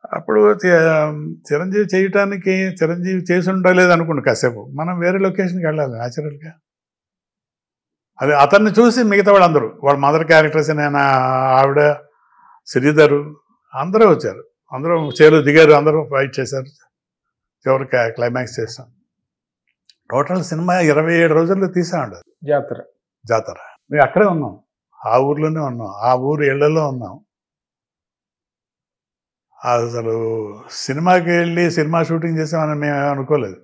అప్పుడు చిరంజీవి చేయటానికి చిరంజీవి చేసి ఉండలేదు అనుకోండి కాసేపు మనం వేరే లొకేషన్కి వెళ్ళాలి న్యాచురల్గా. అది అతన్ని చూసి మిగతా వాళ్ళు అందరూ వాళ్ళ మదర్ క్యారెక్టర్స్ నేను ఆవిడ శ్రీధరు అందరూ వచ్చారు, అందరూ చేలు దిగారు, అందరూ ఫైట్ చేశారు, చివరికి క్లైమాక్స్ చేస్తాం. టోటల్ సినిమా 27 రోజుల్లో తీసామండి. జాతర మేము అక్కడే ఉన్నాం, ఆ ఊర్లోనే ఉన్నాం, ఆ ఊరు ఇళ్లలో ఉన్నాం. అసలు సినిమాకి వెళ్ళి సినిమా షూటింగ్ చేసామని మేము అనుకోలేదు,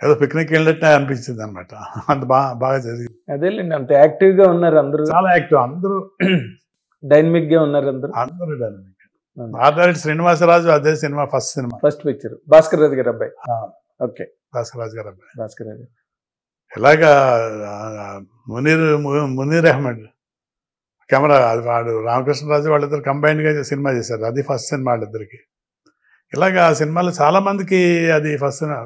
ఏదో పిక్నిక్ వెళ్ళినట్టే అనిపించింది అనమాట. అంత బాగా జరిగింది. అదేలేండి, అంత యాక్టివ్ గా ఉన్నారు అందరూ, చాలా యాక్టివ్, అందరూ డైనమిక్ గా ఉన్నారు అందరూ. డైనమిక్. ఆర్డర్ శ్రీనివాసరాజు అదే సినిమా ఫస్ట్ పిక్చర్ భాస్కర్ రాజు గారి అబ్బాయి. ఓకే, భాస్కర్ రాజు గారు అబ్బాయి. భాస్కర్ రాజు ఇలాగా మునీర్ అహ్మద్ కెమెరా, అది వాడు రామకృష్ణరాజు వాళ్ళిద్దరు కంబైన్డ్గా సినిమా చేశారు, అది ఫస్ట్ సినిమా వాళ్ళిద్దరికి. ఇలాగా ఆ సినిమాలు చాలా మందికి అది ఫస్ట్ సినిమా.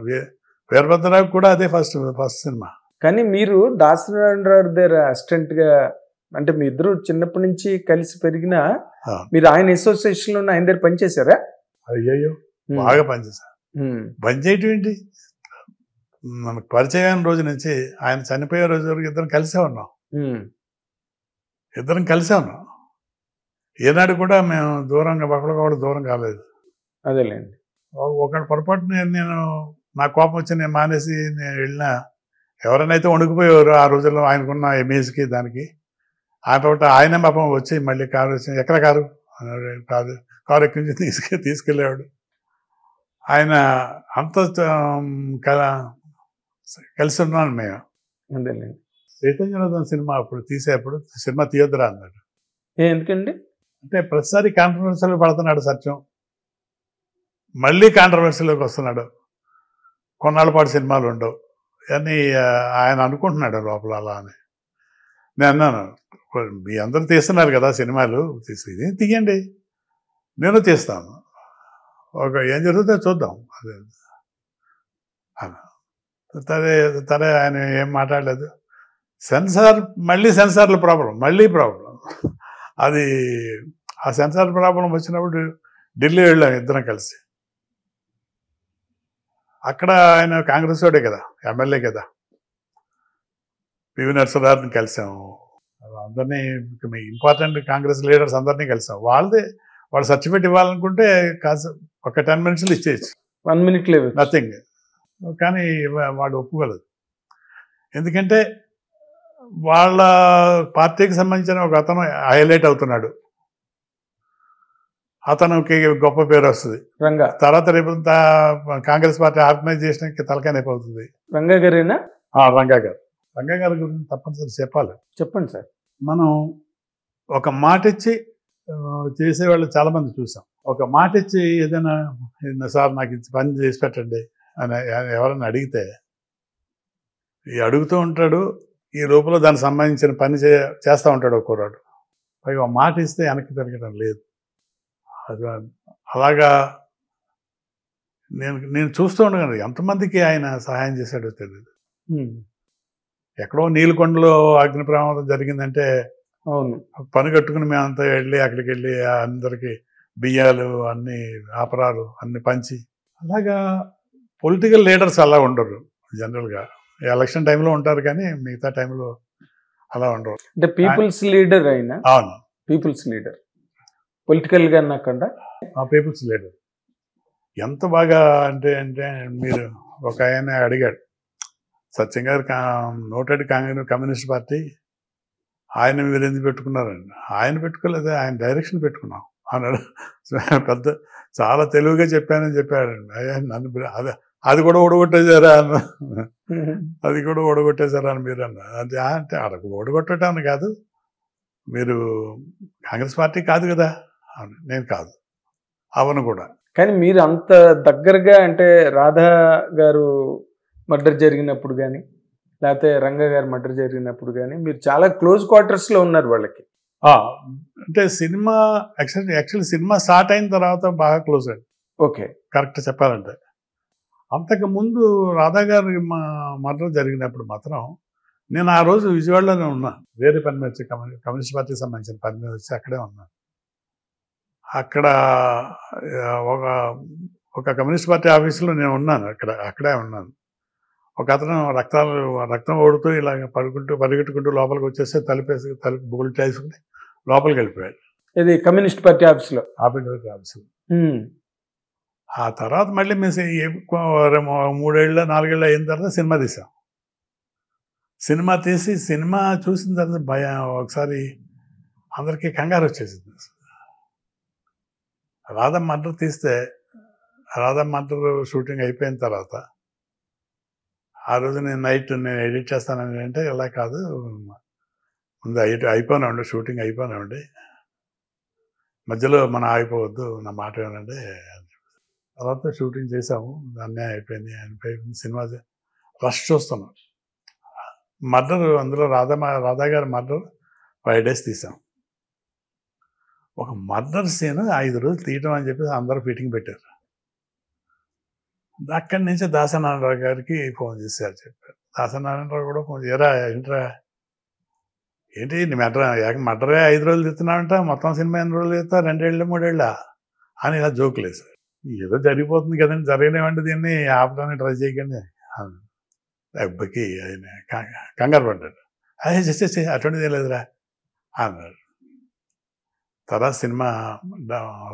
వీరభద్రరావు కూడా అదే ఫస్ట్ సినిమా. కానీ మీరు దాసనారాయణరావు దగ్గర అసిస్టెంట్ గా, అంటే మీ ఇద్దరు చిన్నప్పటి నుంచి కలిసి పెరిగినా మీరు ఆయన అసోసియేషన్ లో ఆయన దగ్గర పనిచేశారా? అయ్యో బాగా పనిచేశారు. పనిచేయటం ఏంటి, మనకు పరిచయం రోజు నుంచి ఆయన చనిపోయే రోజు వరకు ఇద్దరం కలిసే ఉన్నాం. ఏనాడు కూడా మేము దూరంగా ఒకరికొకరు దూరం కాలేదు. అదేలేండి, ఒకటి పొరపాటు నేను నా కోపం వచ్చి నేను మానేసి నేను వెళ్ళినా ఎవరైనా అయితే వణుకుపోయేవారు ఆ రోజుల్లో ఆయనకున్న ఇమేజ్కి దానికి. ఆ తర్వాత ఆయనే పాపం వచ్చి మళ్ళీ కారు వచ్చి ఎక్కడ కారు కారు ఎక్కించి తీసుకెళ్ళేవాడు. ఆయన అంత కలిసి ఉన్నాను మేము. అదేలేండి, చైతన్యనాథన్ సినిమా అప్పుడు తీసేప్పుడు సినిమా తీయొద్దురా అన్నాడు. ఎందుకండి అంటే ప్రతిసారి కాంట్రవర్సీలో పడుతున్నాడు సత్యం, మళ్ళీ కాంట్రవర్సీలోకి వస్తున్నాడు, కొన్నాళ్ళ పాటు సినిమాలు ఉండవు అని ఆయన అనుకుంటున్నాడు లోపల అలా అని. నేను అన్నాను, మీ అందరూ తీస్తున్నారు కదా సినిమాలు, ఇది తీయండి, నేను తీస్తాను, ఏం జరుగుతుందో చూద్దాం అదే తరే. ఆయన ఏం మాట్లాడలేదు. సెన్సార్ల ప్రాబ్లం అది. ఆ సెన్సార్ ప్రాబ్లం వచ్చినప్పుడు ఢిల్లీ వెళ్ళాం ఇద్దరం కలిసి. అక్కడ ఆయన కాంగ్రెస్ వాడే కదా, ఎమ్మెల్యే కదా, పివి నరసింహారావుని కలిసాము, అందరినీ ఇంపార్టెంట్ కాంగ్రెస్ లీడర్స్ అందరినీ కలిసాం. వాళ్ళు సర్టిఫికేట్ ఇవ్వాలనుకుంటే కాస్త ఒక 10 minutes ఇచ్చేయచ్చు, 1 minute నథింగ్. కానీ వాడు ఒప్పుకోలేదు. ఎందుకంటే వాళ్ళ పార్టీకి సంబంధించిన ఒక అతను హైలైట్ అవుతున్నాడు, అతనికి గొప్ప పేరు వస్తుంది, తర్వాత రేపు కాంగ్రెస్ పార్టీ ఆర్గనైజేషన్కి తలకాయనైపోతుంది. రంగా గారేనా? రంగా గారి గురించి తప్పనిసరి చెప్పండి సార్. మనం ఒక మాట ఇచ్చి చేసేవాళ్ళు చాలా మంది చూసాం. ఒక మాట ఇచ్చి ఏదైనా సార్ నాకు పని చేసి పెట్టండి అని ఎవరైనా అడిగితే అడుగుతూ ఉంటాడు, ఈ లోపల దానికి సంబంధించిన పని చేస్తూ ఉంటాడు ఒక్కోరాడు. పైగా మాట ఇస్తే వెనక్కి తిరగడం లేదు. అది అలాగా నేను చూస్తూ ఉండగాను ఎంతమందికి ఆయన సహాయం చేశాడో తెలియదు. ఎక్కడో నీలకొండలో అగ్ని ప్రమాదం జరిగిందంటే అవును పని కట్టుకుని మేమంతా వెళ్ళి అక్కడికి వెళ్ళి అందరికి బియ్యాలు అన్ని ఆపరాలు అన్ని పంచి. అలాగా పొలిటికల్ లీడర్స్ అలా ఉండరు జనరల్గా. ఎలక్షన్ టైంలో ఉంటారు కానీ మిగతా టైంలో అలా ఉండరు. అంటే పీపుల్స్ లీడర్ అయినా. అవును, పీపుల్స్ లీడర్, పొలిటికల్ గా నాకుండా పీపుల్స్ లీడర్. ఎంత బాగా అంటే మీరు ఒక ఆయన అడిగాడు, సత్యం గారు నోటెడ్ కమ్యూనిస్ట్ పార్టీ, ఆయన మీరు ఎందుకు పెట్టుకున్నారండి? ఆయన పెట్టుకోలేదు, ఆయన డైరెక్షన్ పెట్టుకున్నాం అన్నాడు. పెద్ద చాలా తెలివిగా చెప్పానని చెప్పాడండి. అయ్యా నన్ను అది కూడా ఓడగొట్టేశారా అన్న, అది కూడా ఓడగొట్టేశారా అని మీరు అన్న. అంటే అడగ ఓడగొట్టడం కాదు, మీరు కాంగ్రెస్ పార్టీ కాదు కదా. నేను కాదు, అవను కూడా. కానీ మీరు అంత దగ్గరగా, అంటే రాధా గారు మర్డర్ జరిగినప్పుడు కానీ లేకపోతే రంగా గారు మర్డర్ జరిగినప్పుడు కానీ మీరు చాలా క్లోజ్ క్వార్టర్స్లో ఉన్నారు వాళ్ళకి. అంటే సినిమా యాక్చువల్లీ సినిమా స్టార్ట్ అయిన తర్వాత బాగా క్లోజ్ అయ్యింది. ఓకే, కరెక్ట్ చెప్పాలంటే. అంతకుముందు రాధా గారి మర్డర్ జరిగినప్పుడు మాత్రం నేను ఆ రోజు విజయవాడలోనే ఉన్నా, వేరే పని మీద వచ్చి కమ్యూనిస్ట్ పార్టీకి సంబంధించిన పని మీద వచ్చి అక్కడే ఉన్నాను. అక్కడ ఒక ఒక కమ్యూనిస్ట్ పార్టీ ఆఫీసులో నేను ఉన్నాను, అక్కడే ఉన్నాను. ఒక అతను రక్తం ఓడుతూ ఇలా పరిగెట్టుకుంటూ లోపలికి వచ్చేస్తే తలుపు బోల్ట్ వేసుకుని లోపలికి వెళ్ళిపోయాడు. ఇది కమ్యూనిస్ట్ పార్టీ ఆఫీసులో. ఆఫీసులో ఆ తర్వాత మళ్ళీ మేము 3 ఏళ్ళు 4 ఏళ్ళు అయిన తర్వాత సినిమా తీసాం. సినిమా చూసిన తర్వాత ఒకసారి అందరికీ కంగారు వచ్చేసింది. రాధా మర్డర్ తీస్తే, రాధా మర్డర్ షూటింగ్ అయిపోయిన తర్వాత ఆ రోజు నేను ఎడిట్ చేస్తానని అంటే, ఇలా కాదు, ముందు అయిపోయినామండి, షూటింగ్ అయిపోయినామండి, మధ్యలో మనం ఆగిపోవద్దు, నా మాట ఏమనండి. తర్వాత షూటింగ్ చేసాము, అన్నీ అయిపోయింది. సినిమా రష్ చూస్తున్నాం. మర్డర్, అందులో రాధా గారి మర్డర్ 5 days తీసాం. ఒక మర్డర్ సీన్ 5 రోజులు తీయటం అని చెప్పి అందరూ ఫిట్టింగ్ పెట్టారు. అక్కడి నుంచి దాసనారాయణరావు గారికి ఫోన్ చేశారు, చెప్పారు. దాసనారాయణరావు కూడా ఫోన్ చేయరా, ఏంటి మర్డరే 5 రోజులు తీస్తున్నావంట, మొత్తం సినిమా ఎన్ని రోజులు తీస్తా, 2 ఏళ్ళు 3 ఏళ్ళ అని ఇలా జోకులేదు సార్. ఏదో జరిగిపోతుంది కదండి, జరగలేమంటే దీన్ని ఆపడానికి ట్రై చేయకండి. అబ్బాయికి ఆయన కంగారు పడ్డాడు. అదే చేసేసి అటువంటిది లేదురా అన్నాడు. తర్వాత సినిమా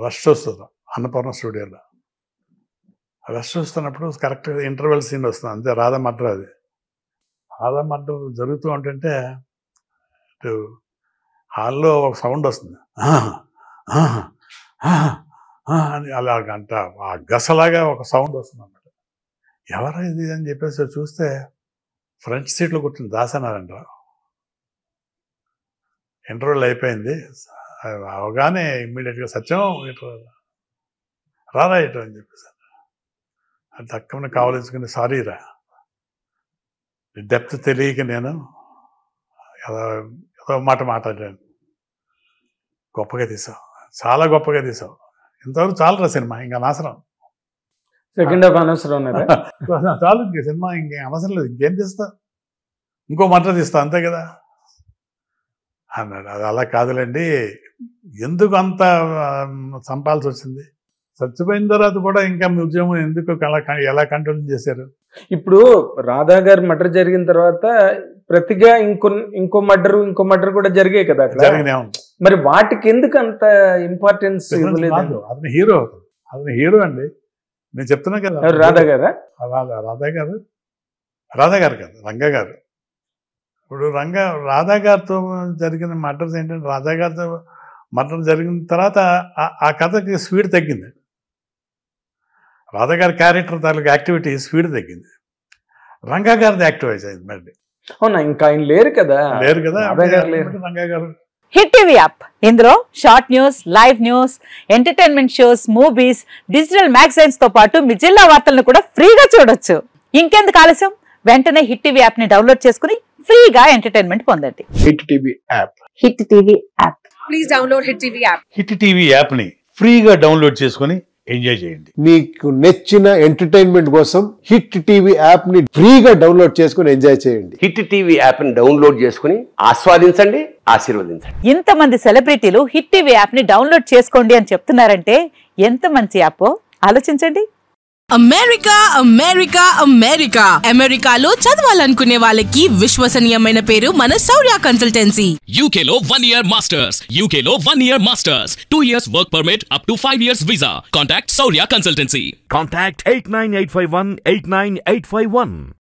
రష్ వస్తుంది అన్నపూర్ణ స్టూడియోలో. రష్ వస్తున్నప్పుడు కరెక్ట్గా ఇంటర్వెల్ సీన్ వస్తుంది, అంతే. రాధా మర్డర్ జరుగుతూ ఉంటుంటే ఇటు హాల్లో ఒక సౌండ్ వస్తుంది, అని అలాగంట ఆ గసలాగా ఒక సౌండ్ వస్తుంది అన్నమాట. ఎవరు ఇది అని చెప్పేసి చూస్తే ఫ్రంట్ సీట్లో కూర్చుని దాసనారాయణరావు. ఇంటర్వ్యూలు అయిపోయింది, అవగానే ఇమ్మీడియట్గా సత్యం రారా ఇటు అని చెప్పేసి అది తక్కువ కావలించుకుని, సారీ రా, డెప్త్ తెలియక నేను ఏదో మాట మాట్లాడాను, గొప్పగా తీసావు, చాలా గొప్పగా తీసావు, ఇంతవరకు చాలరా సినిమా, ఇంకా అనవసరం, సెకండ్ హాఫ్ అనవసరం, చాలు సినిమా, ఇంకేం అవసరం లేదు, ఇంకేం తీస్తా, ఇంకో మర్డర్ తీస్తా, అంతే కదా అన్నాడు. అది అలా కాదులేండి, ఎందుకు అంత చంపాల్సి వచ్చింది, చచ్చిపోయిన తర్వాత కూడా ఇంకా ఉద్యమం ఎందుకు ఎలా కంట్రోల్ చేశారు? ఇప్పుడు రాధా గారి మర్డర్ జరిగిన తర్వాత ప్రతిగా ఇంకో మర్డర్ కూడా జరిగాయి కదా అట్లా. మరి వాటికి ఎందుకు అంత ఇంపార్టెన్స్ ఇవ్వలేదు? అతను హీరో అండి, నేను చెప్తున్నా కదా. రాధా గారా? రాధా గారు కాదు, రంగా గారు. ఇప్పుడు రాధా గారితో జరిగిన మర్డర్స్ ఏంటంటే, రాధా గారితో మర్డర్ జరిగిన తర్వాత ఆ కథకి స్పీడ్ తగ్గింది. రాధా గారి క్యారెక్టర్ తాలూకు యాక్టివిటీ స్పీడ్ తగ్గింది. రంగా గారిది యాక్టివైజ్ అయింది మళ్ళీ. అవునా, ఇంకా ఆయన లేరు కదా. రంగా గారు. హిట్ టీవీ యాప్, ఇందులో short news, live news, entertainment shows, movies, digital magazines తో పాటు మీ జిల్లా వార్తలను కూడా ఫ్రీగా చూడొచ్చు. ఇంకెందుకు ఆలస్యం, వెంటనే హిట్ టీవీ యాప్ ని డౌన్లోడ్ చేసుకుని ఫ్రీగా ఎంటర్టైన్మెంట్ పొందండి. Hit TV app. Hit TV app. Please download hit TV app. Hit TV app ని ఫ్రీగా డౌన్లోడ్ చేసుకుని ఎంజాయ్ చేయండి. మీకు నచ్చిన ఎంటర్టైన్మెంట్ కోసం హిట్ టీవీ యాప్ ని ఫ్రీగా డౌన్లోడ్ చేసుకుని ఎంజాయ్ చేయండి. హిట్ టీవీ యాప్ ని డౌన్లోడ్ చేసుకుని ఆస్వాదించండి, ఆశీర్వదించండి. ఇంతమంది సెలబ్రిటీలు హిట్ టీవీ యాప్ ని డౌన్లోడ్ చేసుకోండి అని చెప్తున్నారంటే ఎంత మంచి యాప్ ఆలోచించండి. అమెరికా అమెరికాలో చదవాలనుకునే వాళ్ళకి విశ్వసనీయమైన పేరు మన శౌర్య కన్సల్టెన్సీ. UK లో 1 year masters, UK లో 1 year masters, 2 years work permit up to 5 years visa. Contact Saurya Consultancy. Contact 89851 89851.